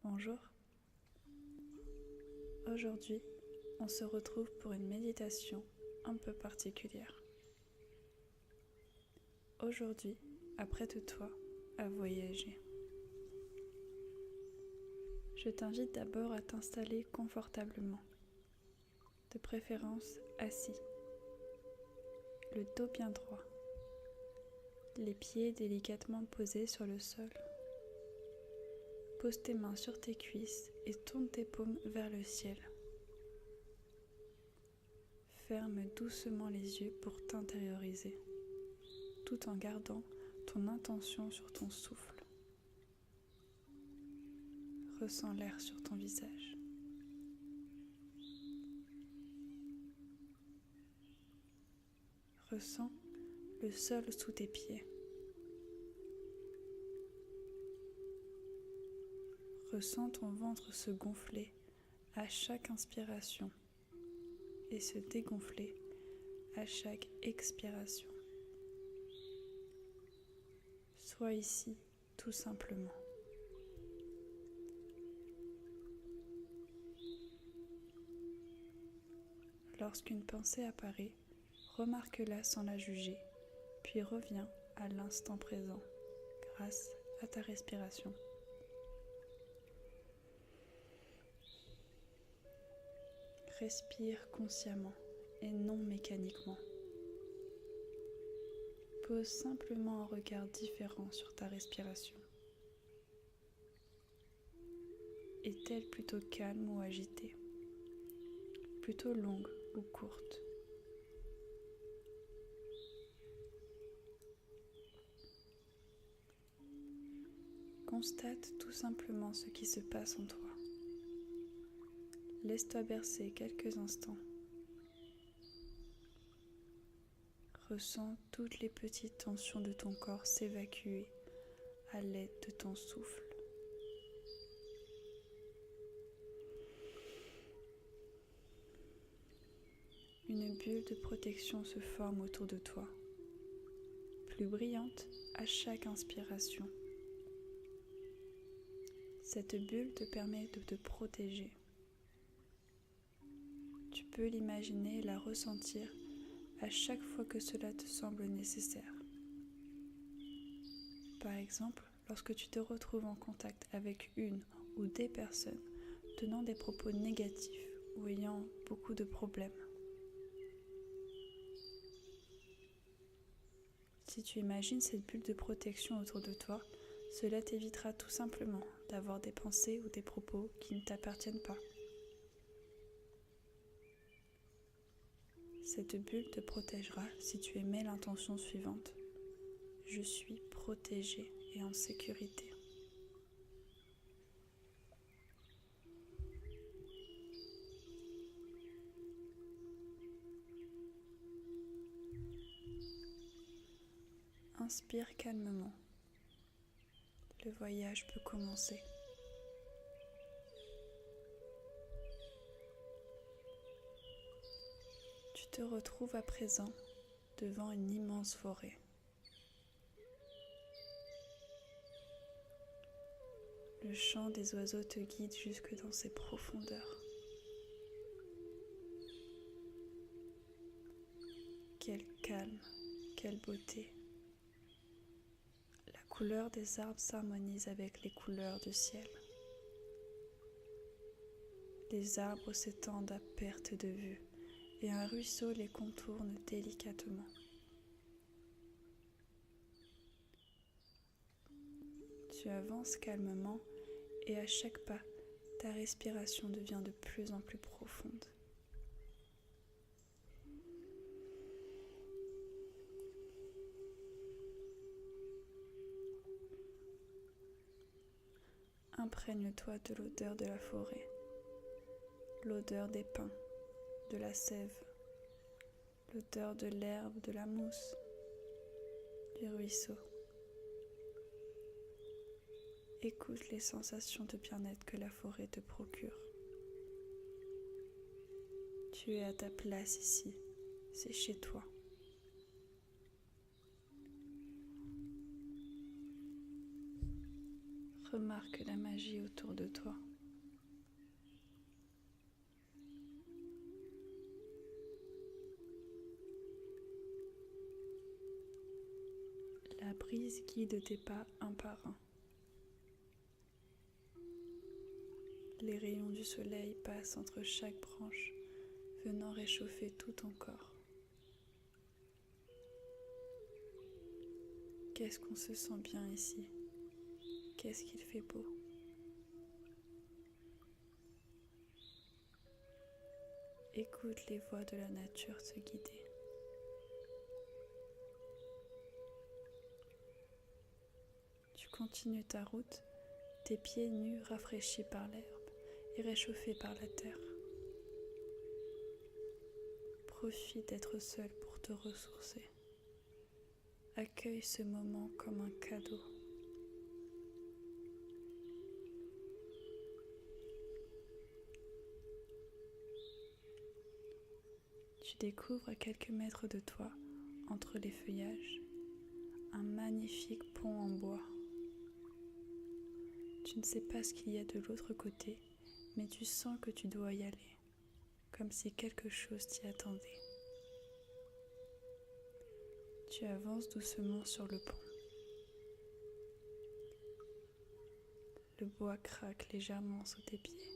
Bonjour. Aujourd'hui, on se retrouve pour une méditation un peu particulière. Aujourd'hui, apprête-toi à voyager. Je t'invite d'abord à t'installer confortablement, de préférence assis, le dos bien droit, les pieds délicatement posés sur le sol. Pose tes mains sur tes cuisses et tourne tes paumes vers le ciel. Ferme doucement les yeux pour t'intérioriser, tout en gardant ton intention sur ton souffle. Ressens l'air sur ton visage. Ressens le sol sous tes pieds. Ressens ton ventre se gonfler à chaque inspiration et se dégonfler à chaque expiration. Sois ici tout simplement. Lorsqu'une pensée apparaît, remarque-la sans la juger, puis reviens à l'instant présent grâce à ta respiration. Respire consciemment et non mécaniquement. Pose simplement un regard différent sur ta respiration. Est-elle plutôt calme ou agitée? Plutôt longue ou courte? Constate tout simplement ce qui se passe en toi. Laisse-toi bercer quelques instants. Ressens toutes les petites tensions de ton corps s'évacuer à l'aide de ton souffle. Une bulle de protection se forme autour de toi, plus brillante à chaque inspiration. Cette bulle te permet de te protéger. Tu peux l'imaginer et la ressentir à chaque fois que cela te semble nécessaire. Par exemple, lorsque tu te retrouves en contact avec une ou des personnes tenant des propos négatifs ou ayant beaucoup de problèmes. Si tu imagines cette bulle de protection autour de toi, cela t'évitera tout simplement d'avoir des pensées ou des propos qui ne t'appartiennent pas. Cette bulle te protégera si tu émets l'intention suivante. Je suis protégé et en sécurité. Inspire calmement. Le voyage peut commencer. Tu te retrouves à présent devant une immense forêt. Le chant des oiseaux te guide jusque dans ses profondeurs. Quel calme, quelle beauté. La couleur des arbres s'harmonise avec les couleurs du ciel. Les arbres s'étendent à perte de vue et un ruisseau les contourne délicatement. Tu avances calmement et à chaque pas, ta respiration devient de plus en plus profonde. Imprègne-toi de l'odeur de la forêt, l'odeur des pins, de la sève, l'odeur de l'herbe, de la mousse, du ruisseau. Écoute les sensations de bien-être que la forêt te procure. Tu es à ta place ici, c'est chez toi. remarques la magie autour de toi. La brise guide tes pas un par un. Les rayons du soleil passent entre chaque branche, venant réchauffer tout ton corps. Qu'est-ce qu'on se sent bien ici? Qu'est-ce qu'il fait beau? Écoute les voix de la nature te guider. Tu continues ta route, tes pieds nus rafraîchis par l'herbe et réchauffés par la terre. Profite d'être seul pour te ressourcer. Accueille ce moment comme un cadeau. Tu découvres à quelques mètres de toi, entre les feuillages, un magnifique pont en bois. Tu ne sais pas ce qu'il y a de l'autre côté, mais tu sens que tu dois y aller, comme si quelque chose t'y attendait. Tu avances doucement sur le pont. Le bois craque légèrement sous tes pieds.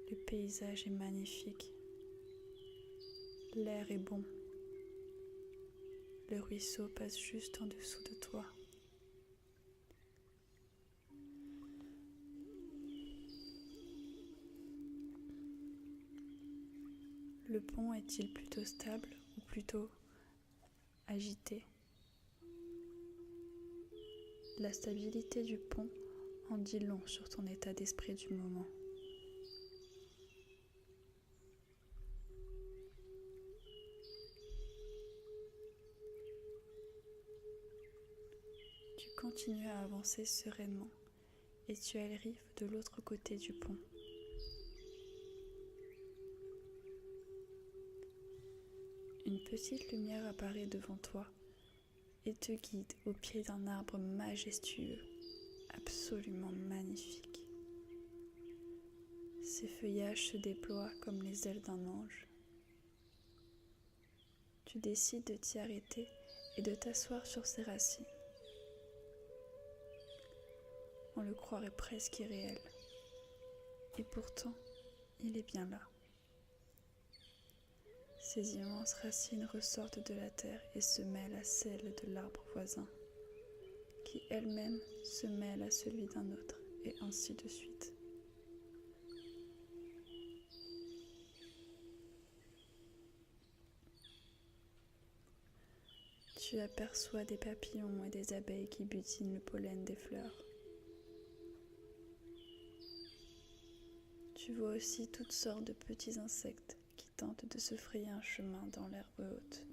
Le paysage est magnifique. L'air est bon. Le ruisseau passe juste en dessous de toi. Le pont est-il plutôt stable ou plutôt agité? La stabilité du pont en dit long sur ton état d'esprit du moment. Tu continues à avancer sereinement et tu arrives de l'autre côté du pont. Une petite lumière apparaît devant toi et te guide au pied d'un arbre majestueux, absolument magnifique. Ses feuillages se déploient comme les ailes d'un ange. Tu décides de t'y arrêter et de t'asseoir sur ses racines. On le croirait presque irréel. Et pourtant, il est bien là. Ses immenses racines ressortent de la terre et se mêlent à celles de l'arbre voisin, qui elle-même se mêle à celui d'un autre, et ainsi de suite. Tu aperçois des papillons et des abeilles qui butinent le pollen des fleurs. Tu vois aussi toutes sortes de petits insectes qui tentent de se frayer un chemin dans l'herbe haute.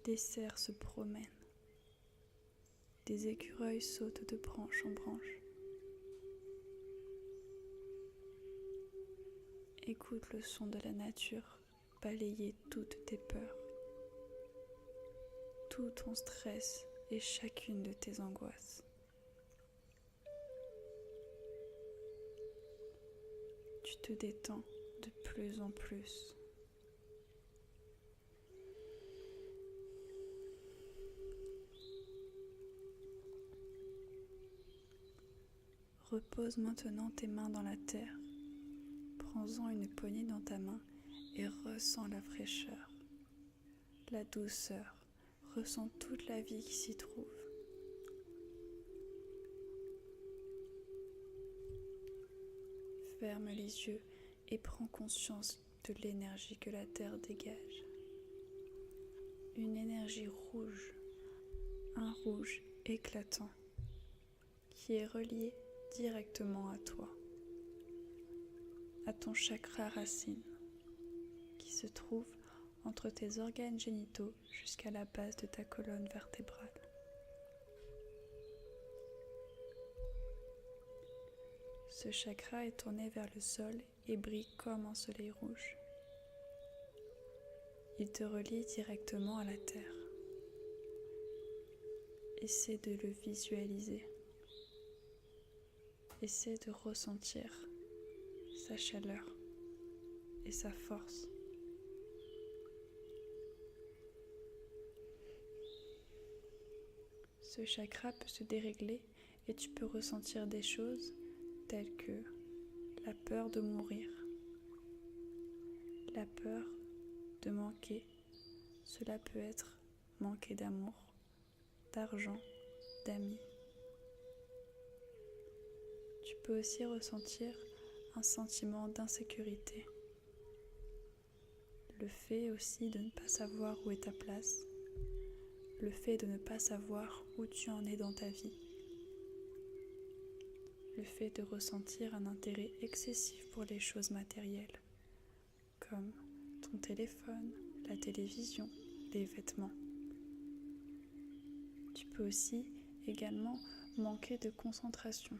Des cerfs se promènent. Des écureuils sautent de branche en branche. Écoute le son de la nature balayer toutes tes peurs, tout ton stress et chacune de tes angoisses. Tu te détends de plus en plus. Repose maintenant tes mains dans la terre. Prends-en une poignée dans ta main et ressens la fraîcheur, la douceur. Ressens toute la vie qui s'y trouve. Ferme les yeux et prends conscience de l'énergie que la terre dégage. Une énergie rouge, un rouge éclatant, qui est relié directement à toi, à ton chakra racine, qui se trouve entre tes organes génitaux jusqu'à la base de ta colonne vertébrale. Ce chakra est tourné vers le sol et brille comme un soleil rouge. Il te relie directement à la terre. essaie de le visualiser. Essaie de ressentir sa chaleur et sa force. Ce chakra peut se dérégler et tu peux ressentir des choses telles que la peur de mourir, la peur de manquer. Cela peut être manquer d'amour, d'argent, d'amis. Tu peux aussi ressentir un sentiment d'insécurité. Le fait aussi de ne pas savoir où est ta place. Le fait de ne pas savoir où tu en es dans ta vie. Le fait de ressentir un intérêt excessif pour les choses matérielles, comme ton téléphone, la télévision, les vêtements. Tu peux aussi également manquer de concentration.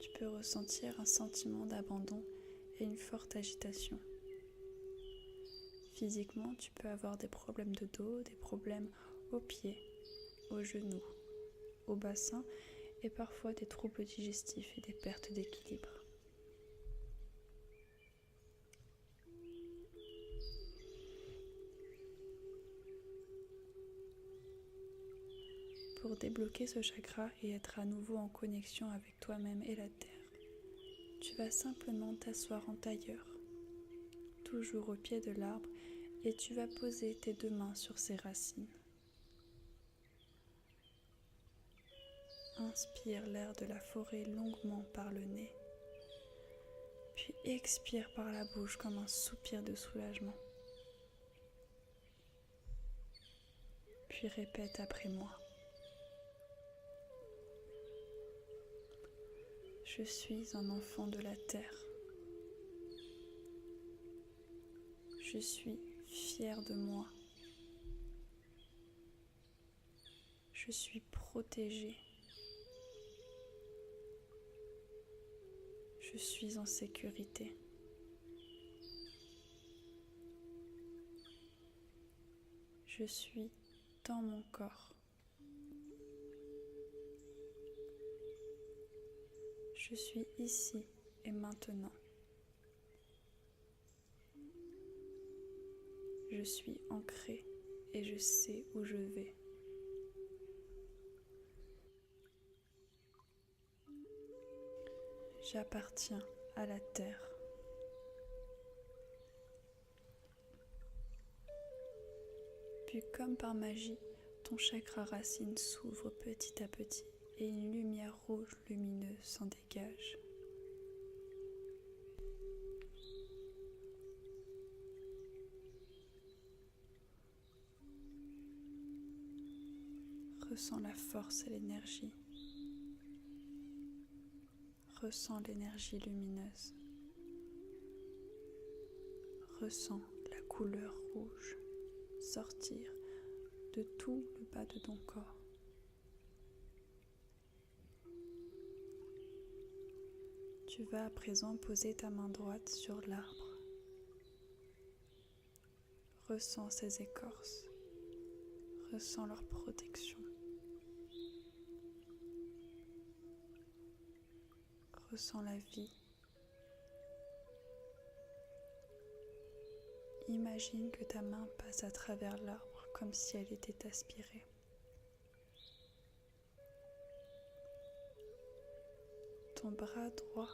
Tu peux ressentir un sentiment d'abandon et une forte agitation. Physiquement, tu peux avoir des problèmes de dos, des problèmes aux pieds, aux genoux, au bassin et parfois des troubles digestifs et des pertes d'équilibre. Pour débloquer ce chakra et être à nouveau en connexion avec toi-même et la terre, tu vas simplement t'asseoir en tailleur, toujours au pied de l'arbre, et tu vas poser tes 2 mains sur ses racines. Inspire l'air de la forêt longuement par le nez, puis expire par la bouche comme un soupir de soulagement. Puis répète après moi. Je suis un enfant de la terre. Je suis fier de moi. Je suis protégée. Je suis en sécurité. Je suis dans mon corps. Je suis ici et maintenant. Je suis ancrée et je sais où je vais. J'appartiens à la terre. Puis comme par magie, ton chakra racine s'ouvre petit à petit et une lumière rouge lumineuse s'en dégage. Ressens la force et l'énergie. Ressens l'énergie lumineuse. Ressens la couleur rouge sortir de tout le bas de ton corps. Tu vas à présent poser ta main droite sur l'arbre. Ressens ses écorces. Ressens leur protection. Ressens la vie. Imagine que ta main passe à travers l'arbre comme si elle était aspirée. Ton bras droit,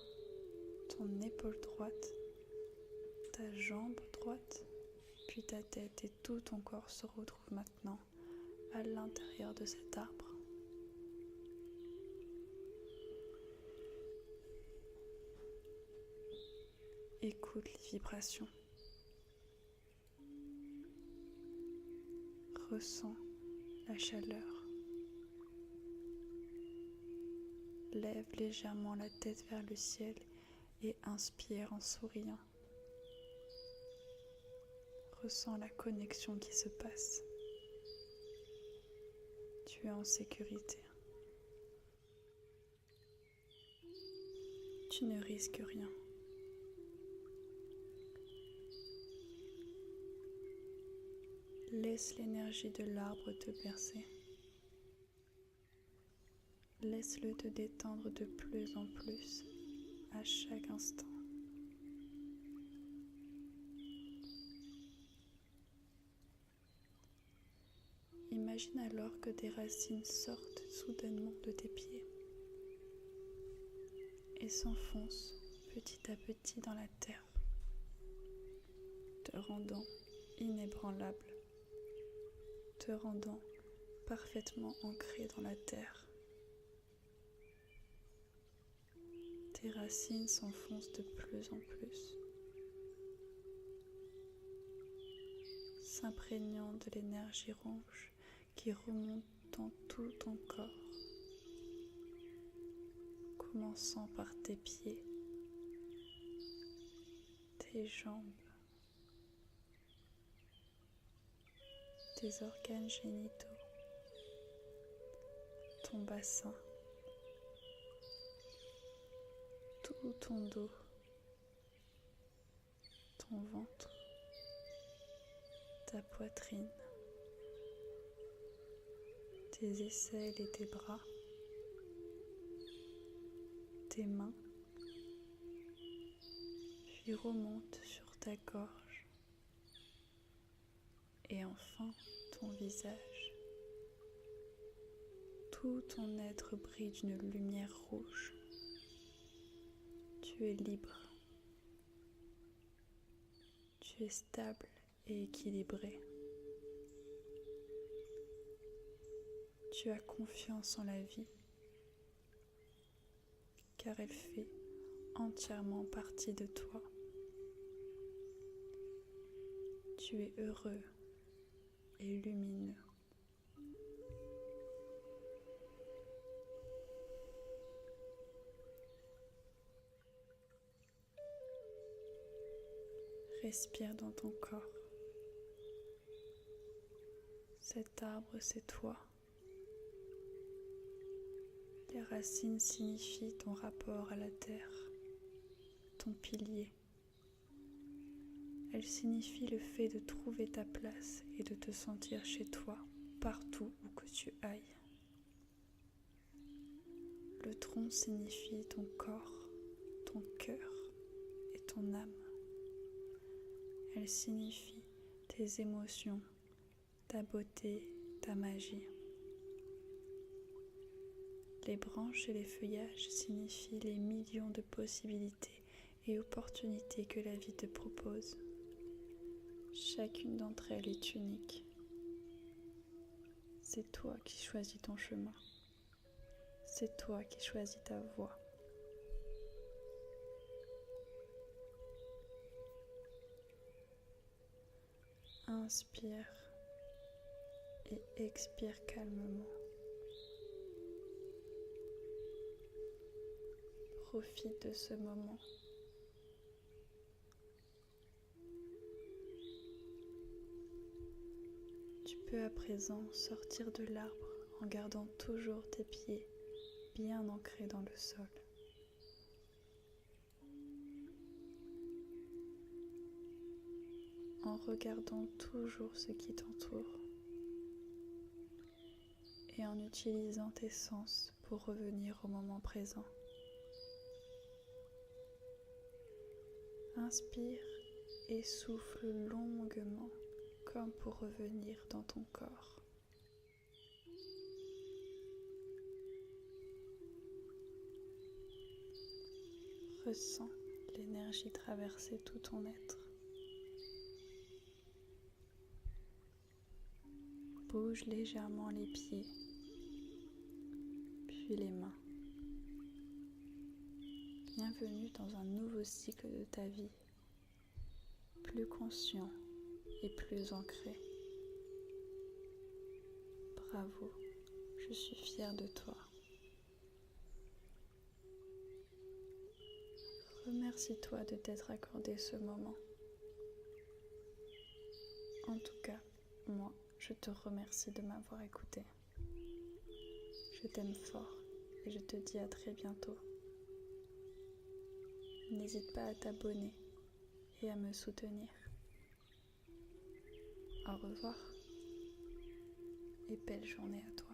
ton épaule droite, ta jambe droite, puis ta tête et tout ton corps se retrouvent maintenant à l'intérieur de cet arbre. Écoute les vibrations. Ressens la chaleur. Lève légèrement la tête vers le ciel et inspire en souriant. Ressens la connexion qui se passe. Tu es en sécurité. Tu ne risques rien. Laisse l'énergie de l'arbre te bercer. Laisse-le te détendre de plus en plus à chaque instant. Imagine alors que des racines sortent soudainement de tes pieds et s'enfoncent petit à petit dans la terre, te rendant inébranlable, te rendant parfaitement ancré dans la terre. Tes racines s'enfoncent de plus en plus, s'imprégnant de l'énergie rouge qui remonte dans tout ton corps, commençant par tes pieds, tes jambes, tes organes génitaux, ton bassin, tout ton dos, ton ventre, ta poitrine, tes aisselles et tes bras, tes mains, puis remonte sur ta gorge et enfin ton visage. Tout ton être brille d'une lumière rouge. Tu es libre. Tu es stable et équilibré. Tu as confiance en la vie, car elle fait entièrement partie de toi. Tu es heureux et lumineux. Respire dans ton corps. Cet arbre, c'est toi. Les racines signifient ton rapport à la terre, ton pilier. Elles signifient le fait de trouver ta place et de te sentir chez toi, partout où que tu ailles. Le tronc signifie ton corps, ton cœur et ton âme. Elle signifie tes émotions, ta beauté, ta magie. Les branches et les feuillages signifient les millions de possibilités et opportunités que la vie te propose. Chacune d'entre elles est unique. C'est toi qui choisis ton chemin. C'est toi qui choisis ta voie. Inspire et expire calmement. Profite de ce moment. Tu peux à présent sortir de l'arbre en gardant toujours tes pieds bien ancrés dans le sol. En regardant toujours ce qui t'entoure et en utilisant tes sens pour revenir au moment présent. Inspire et souffle longuement comme pour revenir dans ton corps. Ressens l'énergie traverser tout ton être. Bouge légèrement les pieds, puis les mains. Bienvenue dans un nouveau cycle de ta vie, plus conscient et plus ancré. Bravo, je suis fière de toi. Remercie-toi de t'être accordé ce moment. En tout cas, moi, je te remercie de m'avoir écouté. Je t'aime fort et je te dis à très bientôt. N'hésite pas à t'abonner et à me soutenir. Au revoir. et belle journée à toi.